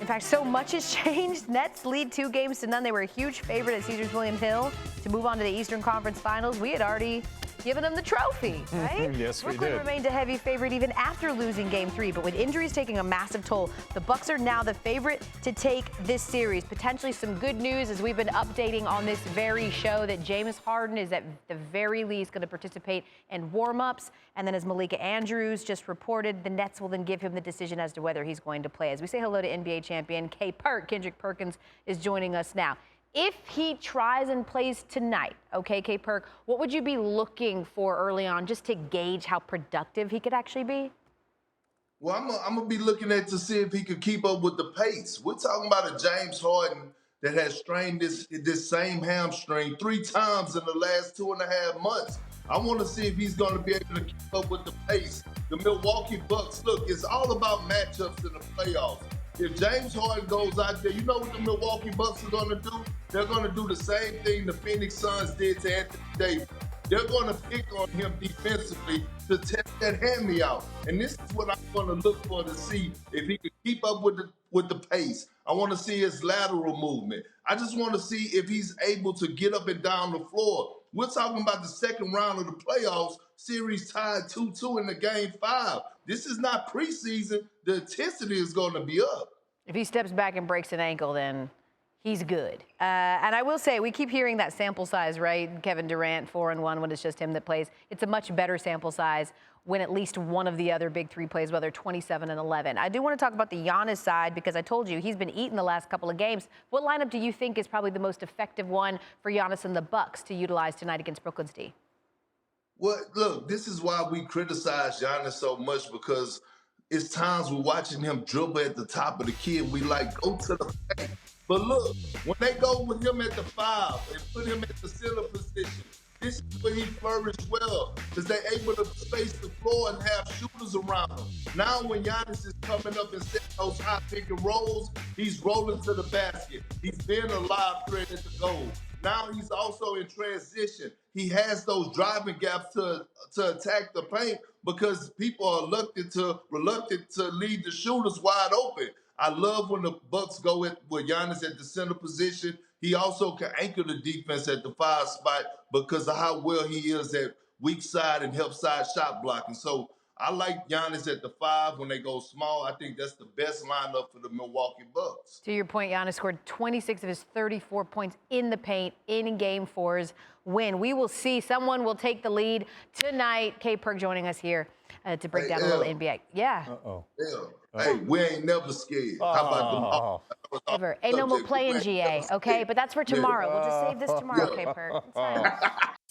In fact, so much has changed. Nets lead 2-0. They were a huge favorite at Caesars-William Hill to move on to the Eastern Conference Finals. We had already given them the trophy, right? Yes, we Brooklyn did. remained a heavy favorite even after losing Game 3, but with injuries taking a massive toll, the Bucks are now the favorite to take this series. Potentially some good news as we've been updating on this very show that James Harden is at the very least going to participate in warm-ups. And then as Malika Andrews just reported, the Nets will then give him the decision as to whether he's going to play. As we say hello to NBA champion Kendrick Perkins is joining us now. If he tries and plays tonight, okay, K-Perk, what would you be looking for early on just to gauge how productive he could actually be? Well, I'm going to be looking at to see if he could keep up with the pace. We're talking about a James Harden that has strained this same hamstring 3 times in the last 2.5 months. I want to see if he's going to be able to keep up with the pace. The Milwaukee Bucks, look, it's all about matchups in the playoffs. If James Harden goes out there, you know what the Milwaukee Bucks are going to do? They're going to do the same thing the Phoenix Suns did to Anthony Davis. They're going to pick on him defensively to test that hand-me-out. And this is what I'm going to look for to see if he can keep up with the pace. I want to see his lateral movement. I just want to see if he's able to get up and down the floor. We're talking about the second round of the playoffs, series tied 2-2 in the Game 5. This is not preseason. The intensity is going to be up. If he steps back and breaks an ankle, then he's good. And I will say, we keep hearing that sample size, right? Kevin Durant, 4-1 when it's just him that plays. It's a much better sample size when at least one of the other big 3 plays, whether 27 and 11. I do want to talk about the Giannis side because I told you he's been eating the last couple of games. What lineup do you think is probably the most effective one for Giannis and the Bucks to utilize tonight against Brooklyn's D? Well, look, this is why we criticize Giannis so much, because it's times we're watching him dribble at the top of the key and we like, go to the paint. But look, when they go with him at the 5 and put him at the center position, this is where he flourished well, because they're able to space the floor and have shooters around him. Now when Giannis is coming up and setting those high pick and rolls, he's rolling to the basket. He's being a live threat at the goal. Now he's also in transition. He has those driving gaps to attack the paint because people are reluctant to leave the shooters wide open. I love when the Bucks go with Giannis at the center position. He also can anchor the defense at the 5 spot because of how well he is at weak side and help side shot blocking. So I like Giannis at the 5 when they go small. I think that's the best lineup for the Milwaukee Bucks. To your point, Giannis scored 26 of his 34 points in the paint in Game 4's win. We will see. Someone will take the lead tonight. K-Perk joining us here to break down a little NBA. Yeah. Uh-oh. Hey, we ain't never scared. How about them? Ever. Ain't no more playing GA, okay? But that's for tomorrow. We'll just save this tomorrow, K-Perk.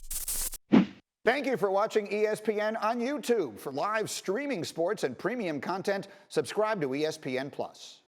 It's fine. Thank you for watching ESPN on YouTube. For live streaming sports and premium content, subscribe to ESPN+.